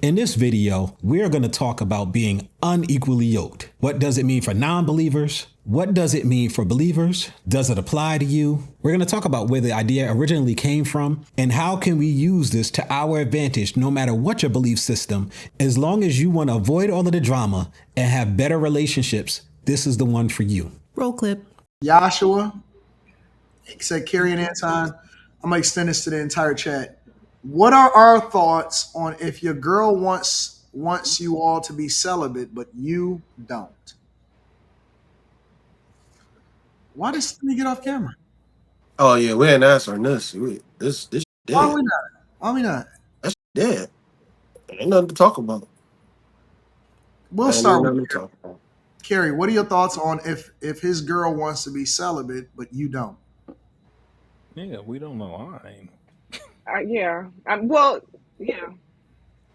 In this video, we're going to talk about being unequally yoked. What does it mean for non-believers? What does it mean for believers? Does it apply to you? We're going to talk about where the idea originally came from and how can we use this to our advantage no matter what your belief system. As long as you want to avoid all of the drama and have better relationships, this is the one for you. Roll clip. Joshua said, Carrie and Anton, I'm going to extend this to the entire chat. What are our thoughts on if your girl wants you all to be celibate, but you don't? Why does me get off camera? Oh yeah, we ain't answering this. This dead. Why are we not? That's dead. Ain't nothing to talk about. We'll start with Carrie. What are your thoughts on if his girl wants to be celibate, but you don't? Yeah, we don't align. Yeah.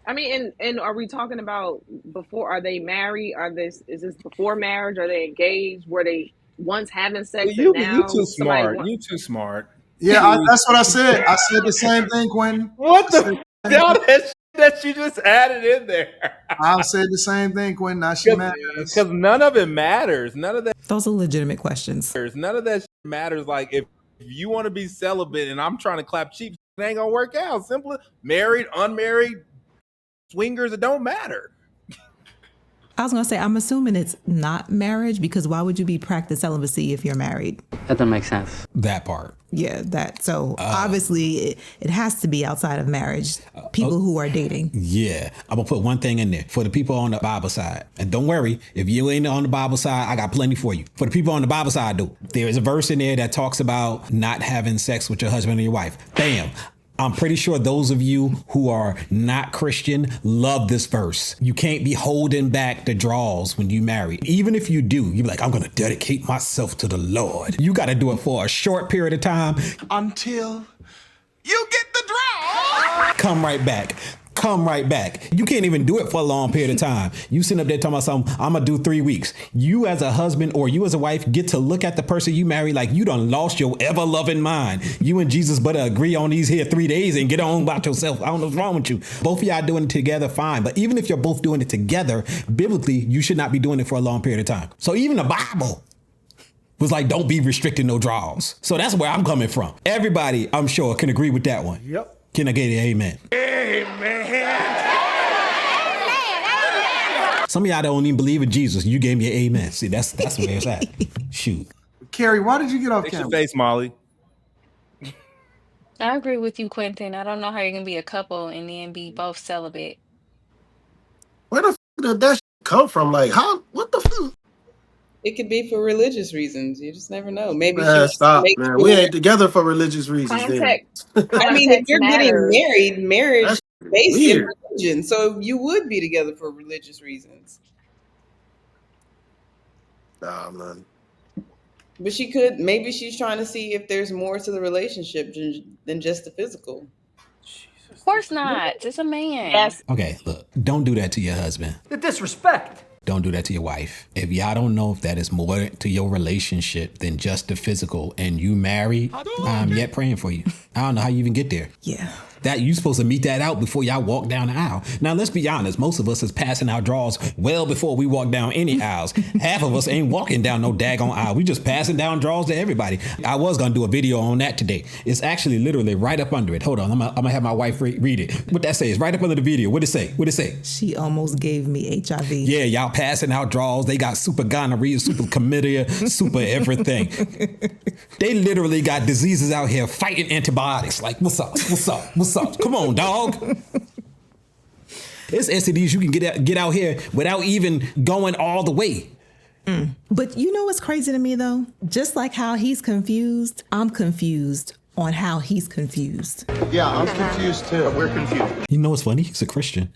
I mean, and are we talking about before? Are they married? Is this before marriage? Are they engaged? Were they once having sex? Well, and now you too smart. You too smart. Yeah, that's what I said. I said the same thing, Quentin. What the that you just added in there? I said the same thing, Quentin. Now she mad because none of it matters. None of that. Those are legitimate questions. None of that matters. Like if you want to be celibate and I'm trying to clap cheap, it ain't gonna work out. Simple. Married, unmarried, swingers, it don't matter. I was going to say, I'm assuming it's not marriage because why would you be practicing celibacy if you're married? That doesn't make sense. That part. Yeah, that. So obviously it has to be outside of marriage. People who are dating. Yeah. I'm going to put one thing in there for the people on the Bible side. And don't worry, if you ain't on the Bible side, I got plenty for you. For the people on the Bible side, though, there is a verse in there that talks about not having sex with your husband or your wife. Bam. I'm pretty sure those of you who are not Christian love this verse. You can't be holding back the draws when you marry. Even if you do, you're like, I'm going to dedicate myself to the Lord. You got to do it for a short period of time. Until you get the draw. Come right back. Come right back. You can't even do it for a long period of time. You sitting up there talking about something, I'm going to do 3 weeks. You as a husband or you as a wife get to look at the person you marry like you done lost your ever-loving mind. You and Jesus better agree on these here 3 days and get on about yourself. I don't know what's wrong with you. Both of y'all doing it together, fine. But even if you're both doing it together, biblically, you should not be doing it for a long period of time. So even the Bible was like, don't be restricting no draws. So that's where I'm coming from. Everybody, I'm sure, can agree with that one. Yep. Can I get an amen? Amen. Some of y'all don't even believe in Jesus. You gave me an amen. See, that's where it's at. Shoot. Carrie, why did you get off Fix camera? your face, Molly. I agree with you, Quentin. I don't know how you're gonna be a couple and then be both celibate. Where the f did that come from? Like, how? What the f? It could be for religious reasons. You just never know. Maybe stop, man. We ain't together for religious reasons. I mean, if you're getting married, marriage is based in weird. religion, so you would be together for religious reasons. Nah, man. But maybe she's trying to see if there's more to the relationship than just the physical. Of course not. It's a man. Yes. Okay, look, don't do that to your husband. The disrespect. Don't do that to your wife. If y'all don't know if that is more to your relationship than just the physical and you married, I'm yet praying for you. I don't know how you even get there. Yeah. That you supposed to meet that out before y'all walk down the aisle. Now, let's be honest. Most of us is passing our draws well before we walk down any aisles. Half of us ain't walking down no daggone aisle. We just passing down draws to everybody. I was going to do a video on that today. It's actually literally right up under it. Hold on. I'm going to have my wife read it. What that say? It's right up under the video. What it say? What it say? She almost gave me HIV. Yeah, y'all passing out draws. They got super gonorrhea, super chlamydia, super everything. They literally got diseases out here fighting antibiotics. Like, what's up? What's up? What's up? Come on, dog. It's STDs you can get out here without even going all the way. But you know what's crazy to me, though? Just like how he's confused, I'm confused on how he's confused. Yeah, I'm confused too. We're confused. You know what's funny? He's a Christian.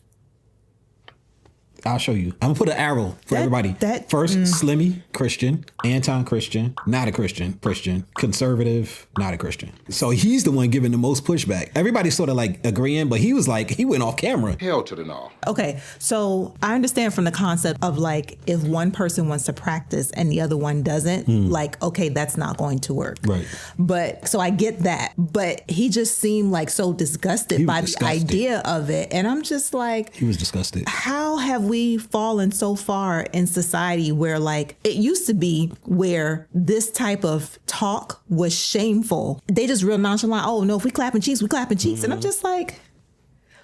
I'll show you. I'm gonna put an arrow for everybody. First, Slimmy, Christian. Anton, Christian. Not a Christian. Christian. Conservative, not a Christian. So he's the one giving the most pushback. Everybody's sort of like agreeing, but he was like, he went off camera. Hell to the no. Okay, so I understand from the concept of like, if one person wants to practice and the other one doesn't, like, okay, that's not going to work. Right. But so I get that. But he just seemed like so disgusted by the idea of it. And I'm just like, he was disgusted. How have we fallen so far in society where like it used to be where this type of talk was shameful? They just real nonchalant. Oh no, if we clapping cheeks, we clapping cheeks. And I'm just like,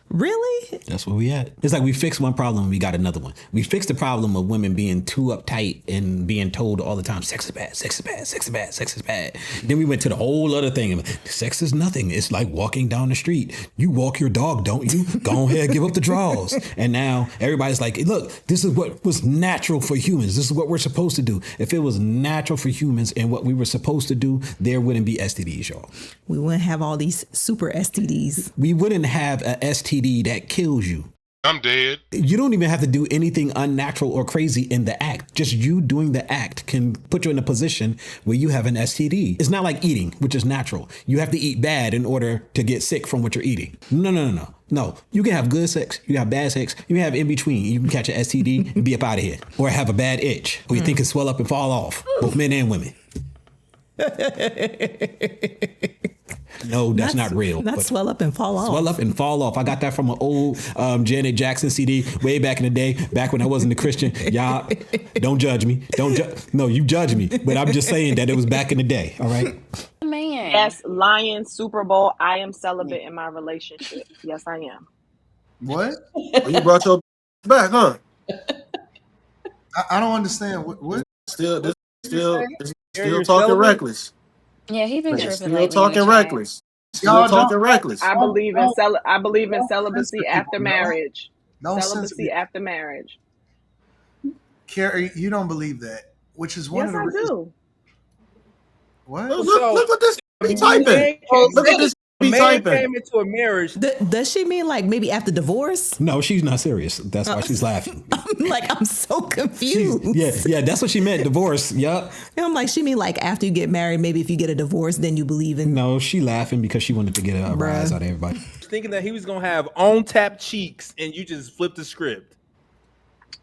really? That's where we at. It's like we fixed one problem and we got another one. We fixed the problem of women being too uptight and being told all the time, sex is bad, sex is bad, sex is bad, sex is bad. Then we went to the whole other thing. Sex is nothing. It's like walking down the street. You walk your dog, don't you? Go ahead, give up the draws. And now everybody's like, look, this is what was natural for humans. This is what we're supposed to do. If it was natural for humans and what we were supposed to do, there wouldn't be STDs, y'all. We wouldn't have all these super STDs. We wouldn't have a STD that kills you. I'm dead. You don't even have to do anything unnatural or crazy in the act. Just you doing the act can put you in a position where you have an STD. It's not like eating, which is natural. You have to eat bad in order to get sick from what you're eating. No. You can have good sex. You can have bad sex. You can have in between. You can catch an STD and be up out of here. Or have a bad itch. Or you think it swell up and fall off. Both men and women. No, that's not real. Not swell up and fall off. Swell up and fall off. I got that from an old Janet Jackson CD way back in the day, back when I wasn't a Christian. Y'all, don't judge me. No, you judge me. But I'm just saying that it was back in the day. All right. Man. Yes, Lion, Super Bowl. I am celibate in my relationship. Yes, I am. What? You brought your back, huh? I don't understand. What? Still talking celibate? reckless. Yeah, he been tripping Still lately. talking reckless. Y'all Still talking reckless. I believe in celibacy after marriage. Celibacy after marriage. Carrie, you don't believe that, which is one Yes, of the I reasons. do. What? Look what this be typing. Look at this be Man typing. came into a marriage. Does she mean like maybe after divorce? No, she's not serious. That's why she's laughing. I'm so confused. Yeah, that's what she meant. Divorce. Yup. And I'm like, she mean like after you get married, maybe if you get a divorce, then you believe in. No, she laughing because she wanted to get a rise out of everybody. Thinking that he was gonna have on tap cheeks and you just flipped the script.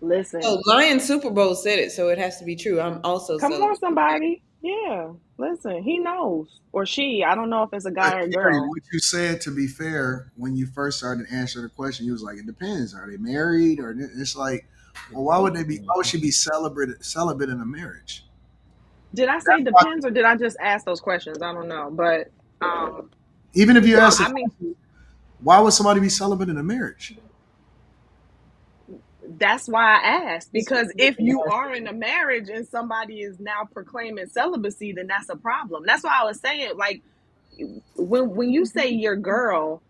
Listen. Oh, Lion Super Bowl said it, so it has to be true. I'm also Come on, somebody. Yeah. Listen, he knows. Or she. I don't know if it's a guy or a girl. What you said, to be fair, when you first started to answer the question, you was like, it depends. Are they married? Or it's like, well, why would she be celibate in a marriage? Did I say depends or did I just ask those questions? I don't know. But even if you ask why would somebody be celibate in a marriage? That's why I asked, because if you are in a marriage and somebody is now proclaiming celibacy, then that's a problem. That's why I was saying, like, when you say your girl,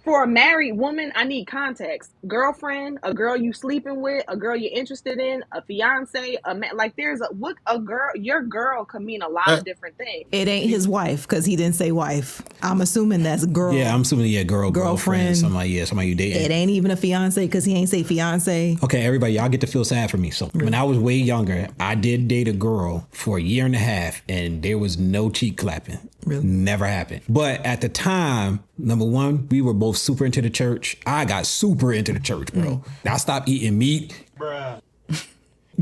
for a married woman, I need context. Girlfriend, a girl you sleeping with, a girl you're interested in, a fiance, a man. Like your girl could mean a lot of different things. It ain't his wife because he didn't say wife. I'm assuming that's girl. Yeah, I'm assuming girlfriend. Somebody you dating. It ain't even a fiance because he ain't say fiance. Okay, everybody, y'all get to feel sad for me. So when I was way younger, I did date a girl for a year and a half, and there was no cheek clapping. Really? Never happened. But at the time, number one, we were both super into the church. I got super into the church, bro. I stopped eating meat. Bruh.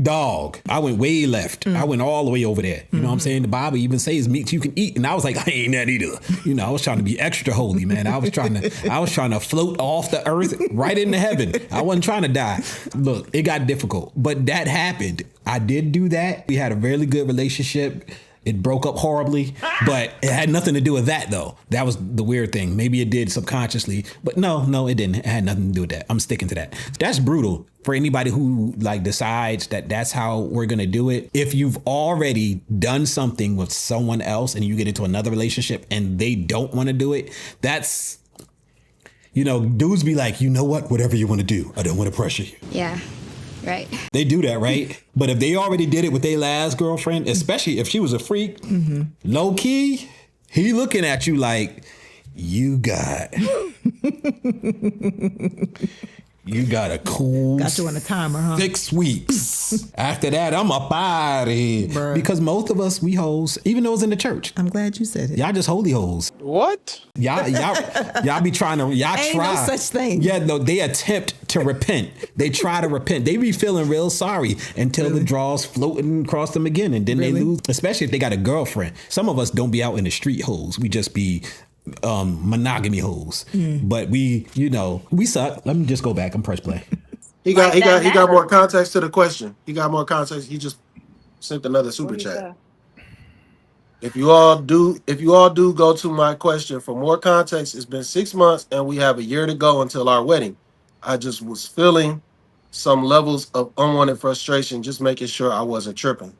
Dog. I went way left. I went all the way over there. You know what I'm saying? The Bible even says meat you can eat. And I was like, I ain't that either. You know, I was trying to be extra holy, man. I was trying to float off the earth right into heaven. I wasn't trying to die. Look, it got difficult. But that happened. I did do that. We had a really good relationship. It broke up horribly, but it had nothing to do with that, though. That was the weird thing. Maybe it did subconsciously, but no, it didn't. It had nothing to do with that. I'm sticking to that. That's brutal for anybody who decides that that's how we're going to do it. If you've already done something with someone else and you get into another relationship and they don't want to do it, that's, dudes be like, you know what? Whatever you want to do. I don't want to pressure you. Yeah. Right. They do that, right? But if they already did it with their last girlfriend, especially if she was a freak, low key, he looking at you like, you got You got a cool Got you on a timer, huh? 6 weeks. After that, I'm up out of here. Bruh. Because most of us, we hoes, even those in the church. I'm glad you said it. Y'all just holy hoes. What? Y'all be trying to, Ain't try. no such thing. Yeah, no, they attempt to repent. They try to repent. They be feeling real sorry until the draws floating across them again. And then they lose, especially if they got a girlfriend. Some of us don't be out in the street hoes. We just be monogamy hoes. But we suck. Let me just go back and press play. He got more context to the question. He got more context. He just sent another super chat. If you all do go to my question for more context, it's been 6 months and we have a year to go until our wedding. I just was feeling some levels of unwanted frustration, just making sure I wasn't tripping.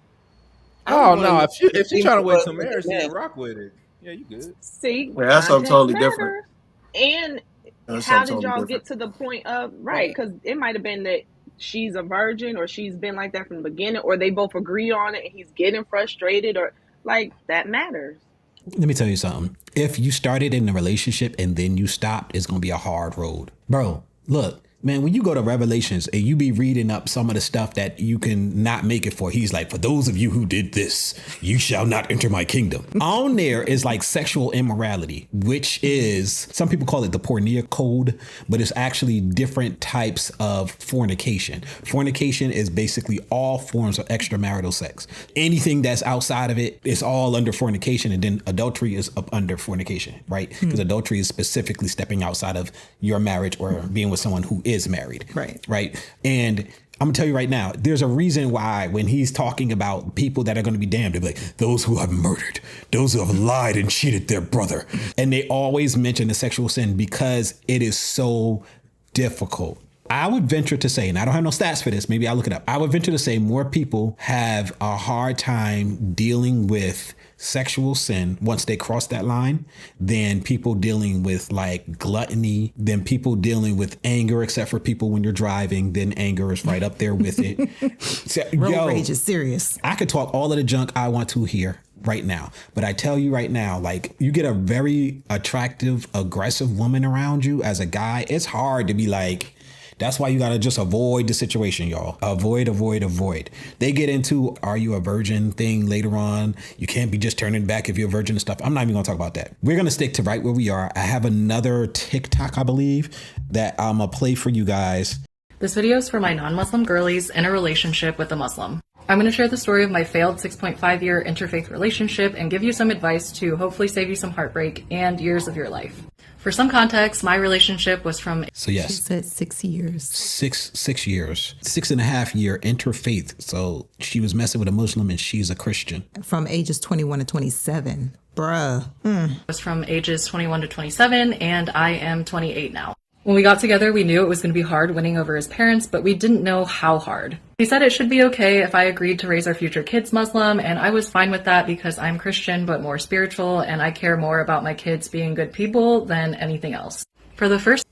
Oh no! If you're trying to wait till marriage, then rock with it. Yeah, you good. See, Yeah, that's something totally different. And That's how something did y'all totally get to the point of because it might have been that she's a virgin or she's been like that from the beginning, or they both agree on it and he's getting frustrated, or like that matters. Let me tell you something. If you started in a relationship and then you stopped, it's going to be a hard road. Bro, look, man, when you go to Revelations and you be reading up some of the stuff that you can not make it for, he's like, for those of you who did this, you shall not enter my kingdom. On there is like sexual immorality, which is, some people call it the pornea code, but it's actually different types of fornication. Fornication is basically all forms of extramarital sex. Anything that's outside of it is all under fornication, and then adultery is up under fornication, right? Because adultery is specifically stepping outside of your marriage or being with someone who is married. Right. And I'm gonna tell you right now, there's a reason why when he's talking about people that are going to be damned, they'll be like, those who have murdered, those who have lied and cheated their brother. And they always mention the sexual sin because it is so difficult. I would venture to say, and I don't have no stats for this, maybe I'll look it up. I would venture to say more people have a hard time dealing with sexual sin once they cross that line than people dealing with like gluttony, than people dealing with anger, except for people when you're driving, then anger is right up there with it. So, Road rage is serious. I could talk all of the junk I want to here right now, but I tell you right now, like, you get a very attractive, aggressive woman around you as a guy, it's hard to be like, that's why you got to just avoid the situation, y'all. Avoid. They get into, are you a virgin thing later on. You can't be just turning back if you're a virgin and stuff. I'm not even going to talk about that. We're going to stick to right where we are. I have another TikTok, I believe, that I'm going to play for you guys. This video is for my non-Muslim girlies in a relationship with a Muslim. I'm going to share the story of my failed 6.5-year interfaith relationship and give you some advice to hopefully save you some heartbreak and years of your life. For some context, my relationship was from... So yes. She said 6 years. 6 years. 6.5 year interfaith. So she was messing with a Muslim and she's a Christian. From ages 21 to 27. Bruh. It was from ages 21 to 27, and I am 28 now. When we got together, we knew it was going to be hard winning over his parents, but we didn't know how hard. He said it should be okay if I agreed to raise our future kids Muslim, and I was fine with that because I'm Christian but more spiritual, and I care more about my kids being good people than anything else. For the first...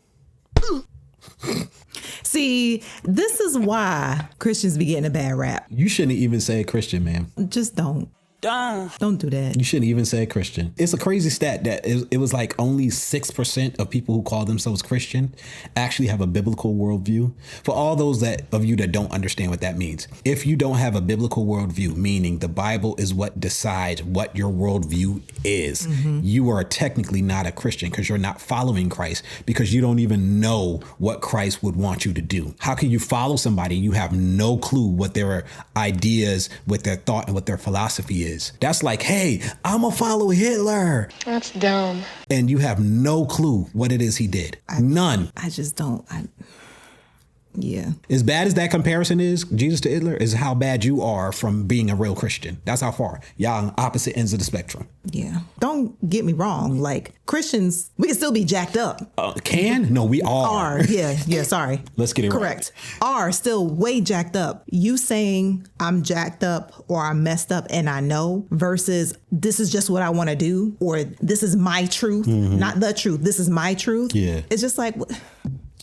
See, this is why Christians be getting a bad rap. You shouldn't even say Christian, man. Just don't. Don't do that. You shouldn't even say Christian. It's a crazy stat that it was like only 6% of people who call themselves Christian actually have a biblical worldview. For all those of you that don't understand what that means, if you don't have a biblical worldview, meaning the Bible is what decides what your worldview is, you are technically not a Christian because you're not following Christ, because you don't even know what Christ would want you to do. How can you follow somebody you have no clue what their ideas, what their thought, and what their philosophy is? That's like, hey, I'm gonna follow Hitler. That's dumb. And you have no clue what it is he did. None. I just don't. Yeah. As bad as that comparison is, Jesus to Hitler, is how bad you are from being a real Christian. That's how far. Y'all on opposite ends of the spectrum. Yeah. Don't get me wrong. Like, Christians, we can still be jacked up. Can? No, we are. Yeah, sorry. Let's get it correct. Are still way jacked up. You saying I'm jacked up or I'm messed up and I know versus this is just what I want to do, or this is my truth, not the truth. This is my truth. Yeah. It's just like...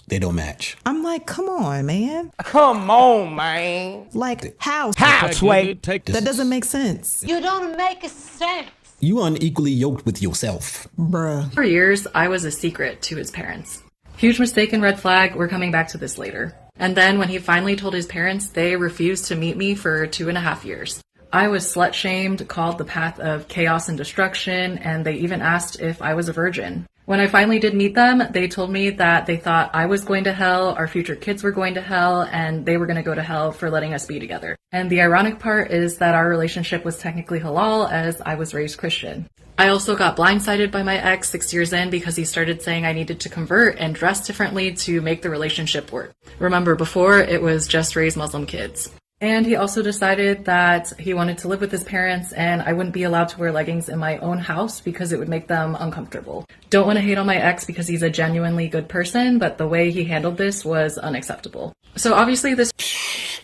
They don't match. I'm like, come on, man. Come on, man. Like, how? Sway? That doesn't make sense. You don't make sense. You unequally yoked with yourself. Bruh. For years, I was a secret to his parents. Huge mistake and red flag. We're coming back to this later. And then when he finally told his parents, they refused to meet me for 2.5 years. I was slut-shamed, called the path of chaos and destruction, and they even asked if I was a virgin. When I finally did meet them, they told me that they thought I was going to hell, our future kids were going to hell, and they were going to go to hell for letting us be together. And the ironic part is that our relationship was technically halal, as I was raised Christian. I also got blindsided by my ex 6 years in because he started saying I needed to convert and dress differently to make the relationship work. Remember, before it was just raise Muslim kids. And he also decided that he wanted to live with his parents and I wouldn't be allowed to wear leggings in my own house because it would make them uncomfortable. Don't want to hate on my ex because he's a genuinely good person, but the way he handled this was unacceptable. So obviously this...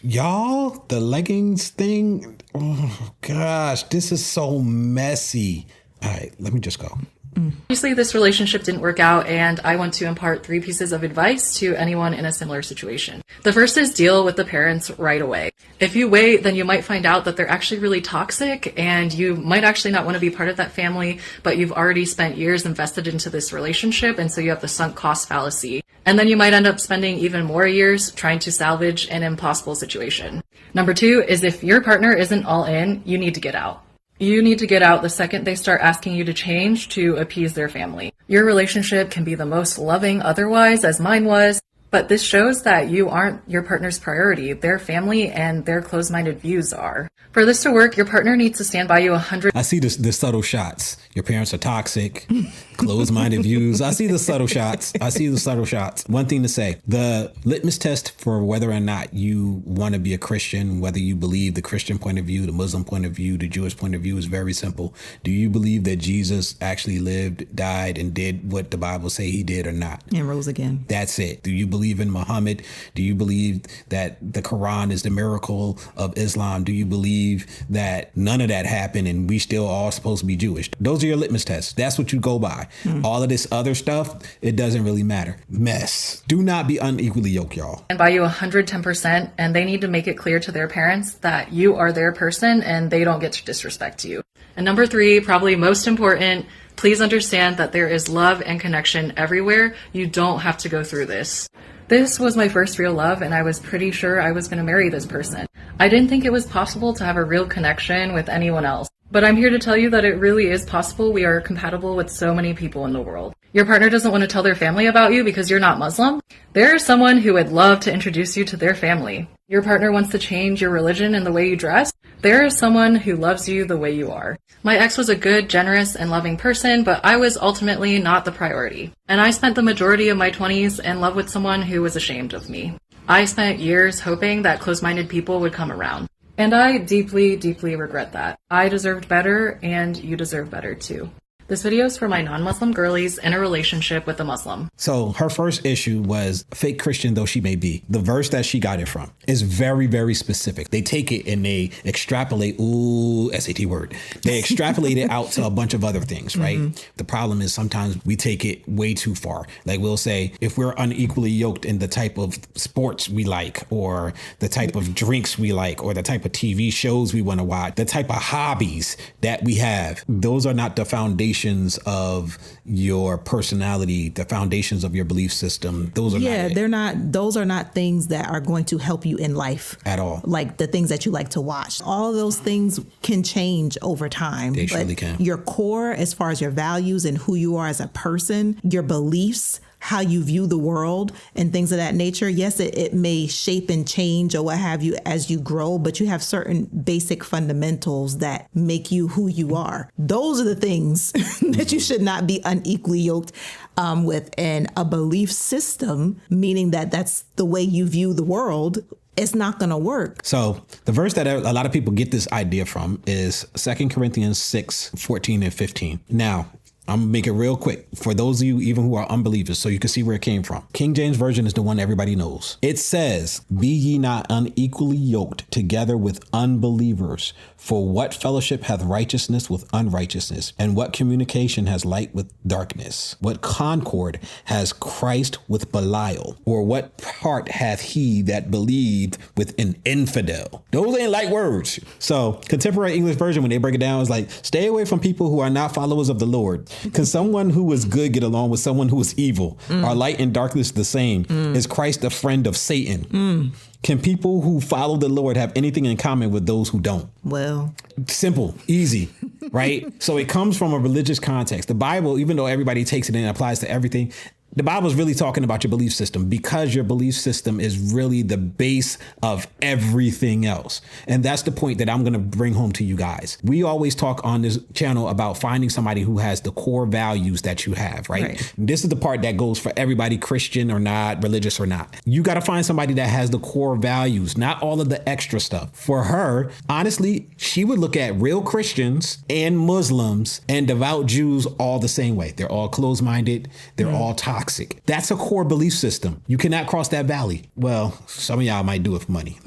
Y'all, the leggings thing, oh gosh, this is so messy. All right, let me just go. Obviously, this relationship didn't work out, and I want to impart 3 pieces of advice to anyone in a similar situation. The first is deal with the parents right away. If you wait, then you might find out that they're actually really toxic, and you might actually not want to be part of that family, but you've already spent years invested into this relationship, and so you have the sunk cost fallacy. And then you might end up spending even more years trying to salvage an impossible situation. Number 2 is if your partner isn't all in, you need to get out. You need to get out the second they start asking you to change to appease their family. Your relationship can be the most loving otherwise, as mine was, but this shows that you aren't your partner's priority. Their family and their closed-minded views are. For this to work, your partner needs to stand by you 100. I see the subtle shots. Your parents are toxic, closed-minded views. I see the subtle shots. One thing to say, the litmus test for whether or not you want to be a Christian, whether you believe the Christian point of view, the Muslim point of view, the Jewish point of view is very simple. Do you believe that Jesus actually lived, died, and did what the Bible say he did or not? And rose again. That's it. Do you believe in Muhammad? Do you believe that the Quran is the miracle of Islam? Do you believe that none of that happened and we still all supposed to be Jewish? Those are your litmus tests. That's what you go by. All of this other stuff, it doesn't really matter. Mess. Do not be unequally yoked, y'all. And by you 110%, and they need to make it clear to their parents that you are their person and they don't get to disrespect you. And number 3, probably most important, please understand that there is love and connection everywhere. You don't have to go through this. This was my first real love, and I was pretty sure I was going to marry this person. I didn't think it was possible to have a real connection with anyone else. But I'm here to tell you that it really is possible. We are compatible with so many people in the world. Your partner doesn't want to tell their family about you because you're not Muslim. There is someone who would love to introduce you to their family. Your partner wants to change your religion and the way you dress. There is someone who loves you the way you are. My ex was a good, generous, and loving person, but I was ultimately not the priority. And I spent the majority of my 20s in love with someone who was ashamed of me. I spent years hoping that close-minded people would come around. And I deeply, deeply regret that. I deserved better, and you deserve better too. This video is for my non-Muslim girlies in a relationship with a Muslim. So her first issue was fake Christian though she may be. The verse that she got it from is very, very specific. They take it and they extrapolate, SAT word. They extrapolate it out to a bunch of other things, right? The problem is sometimes we take it way too far. Like we'll say, if we're unequally yoked in the type of sports we like, or the type of drinks we like, or the type of TV shows we want to watch, the type of hobbies that we have, those are not the foundation of your personality, the foundations of your belief system. Those are those are not things that are going to help you in life at all. Like the things that you like to watch. All of those things can change over time. They surely can. Your core, as far as your values and who you are as a person, your beliefs, how you view the world and things of that nature. Yes, it may shape and change or what have you as you grow, but you have certain basic fundamentals that make you who you are. Those are the things that you should not be unequally yoked with. And a belief system, meaning that that's the way you view the world, it's not going to work. So the verse that a lot of people get this idea from is 2 Corinthians 6:14 and 15. Now, I'm gonna make it real quick for those of you even who are unbelievers so you can see where it came from. King James Version is the one everybody knows. It says, "Be ye not unequally yoked together with unbelievers. For what fellowship hath righteousness with unrighteousness? And what communication has light with darkness? What concord has Christ with Belial? Or what part hath he that believed with an infidel?" Those ain't light words. So contemporary English version, when they break it down, is like, stay away from people who are not followers of the Lord. Can someone who is good get along with someone who is evil? Are light and darkness the same? Is Christ a friend of Satan? Can people who follow the Lord have anything in common with those who don't? Well, simple, easy, right? So it comes from a religious context. The Bible, even though everybody takes it and applies to everything, the Bible is really talking about your belief system, because your belief system is really the base of everything else. And that's the point that I'm going to bring home to you guys. We always talk on this channel about finding somebody who has the core values that you have, right? This is the part that goes for everybody, Christian or not, religious or not. You got to find somebody that has the core values, not all of the extra stuff. For her, honestly, she would look at real Christians and Muslims and devout Jews all the same way. They're all closed-minded. They're all toxic. That's a core belief system. You cannot cross that valley. Well, some of y'all might do it for money.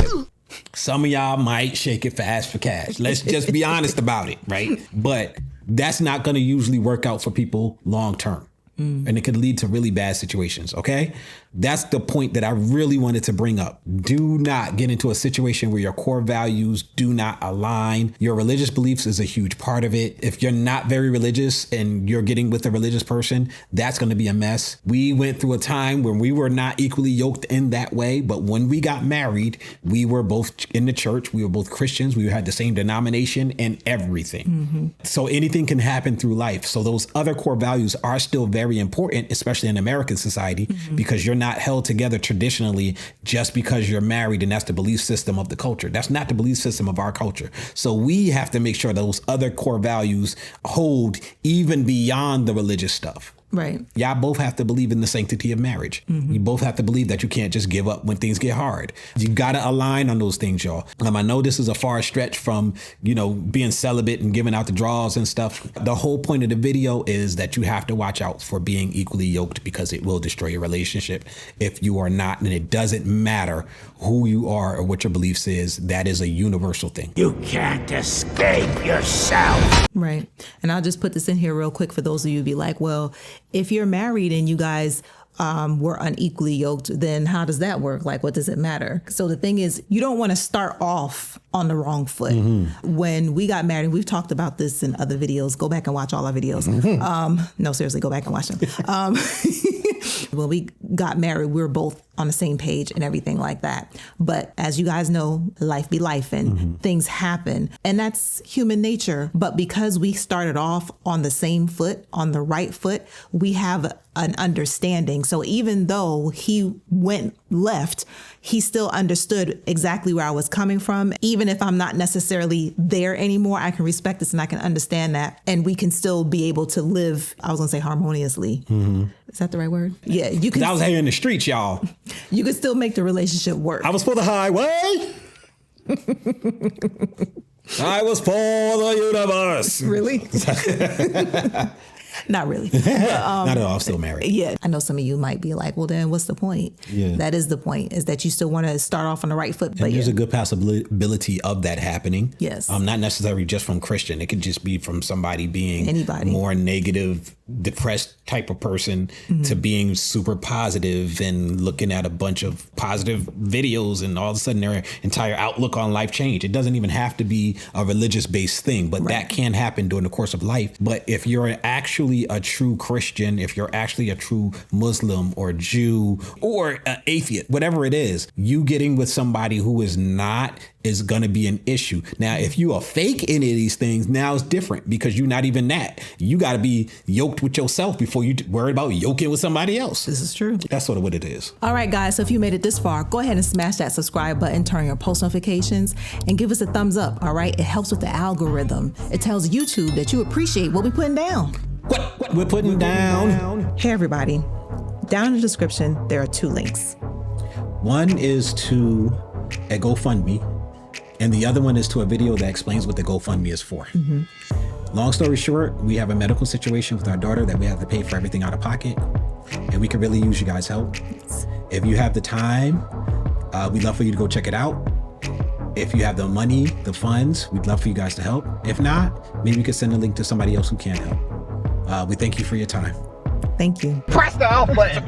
Some of y'all might shake it fast for cash. Let's just be honest about it, right? But that's not going to usually work out for people long term. And it could lead to really bad situations, okay? That's the point that I really wanted to bring up. Do not get into a situation where your core values do not align. Your religious beliefs is a huge part of it. If you're not very religious and you're getting with a religious person, that's going to be a mess. We went through a time when we were not equally yoked in that way, but when we got married, we were both in the church. We were both Christians. We had the same denomination and everything. So anything can happen through life. So those other core values are still very important, especially in American society, because you're not held together traditionally just because you're married and that's the belief system of the culture. That's not the belief system of our culture. So we have to make sure those other core values hold even beyond the religious stuff. Right. Y'all both have to believe in the sanctity of marriage. You both have to believe that you can't just give up when things get hard. You got to align on those things, y'all. I know this is a far stretch from, being celibate and giving out the draws and stuff. The whole point of the video is that you have to watch out for being equally yoked, because it will destroy your relationship if you are not. And it doesn't matter who you are or what your beliefs is. That is a universal thing. You can't escape yourself. Right. And I'll just put this in here real quick for those of you who be like, well, if you're married and you guys were unequally yoked, then how does that work? Like, what does it matter? So the thing is, you don't want to start off on the wrong foot. When we got married, we've talked about this in other videos. Go back and watch all our videos. No, seriously, go back and watch them. When we got married, we were both on the same page and everything like that. But as you guys know, life be life and things happen. And that's human nature. But because we started off on the same foot, on the right foot, we have an understanding. So even though he went left, he still understood exactly where I was coming from. Even if I'm not necessarily there anymore, I can respect this and I can understand that. And we can still be able to live, I was going to say harmoniously. Is that the right word? Yeah. You can. I was here in the streets, y'all. You can still make the relationship work. I was for the highway. I was for the universe. Really? Not really. But, not at all. I'm still married. Yeah. I know some of you might be like, well, then what's the point? Yeah. That is the point, is that you still want to start off on the right foot. And but there's a good possibility of that happening. Yes. Not necessarily just from Christian. It could just be from somebody being anybody more negative, depressed type of person to being super positive and looking at a bunch of positive videos, and all of a sudden their entire outlook on life changed. It doesn't even have to be a religious based thing, but that can happen during the course of life. But if you're actually a true Christian, if you're actually a true Muslim or Jew or atheist, whatever it is, you getting with somebody who is not is going to be an issue. Now, if you are fake any of these things, now it's different, because you're not even that. You got to be yoked with yourself before you worry about yoking with somebody else. This is true. That's sort of what it is. All right, guys. So if you made it this far, go ahead and smash that subscribe button, turn your post notifications, and give us a thumbs up. All right. It helps with the algorithm. It tells YouTube that you appreciate what we're putting down. What we're putting down. Hey, everybody. Down in the description, there are 2 links. One is to a GoFundMe, and the other one is to a video that explains what the GoFundMe is for. Long story short, we have a medical situation with our daughter that we have to pay for everything out of pocket, and we could really use you guys' help. If you have the time, we'd love for you to go check it out. If you have the money, the funds, we'd love for you guys to help. If not, maybe you could send a link to somebody else who can help. We thank you for your time. Thank you. Press the off button.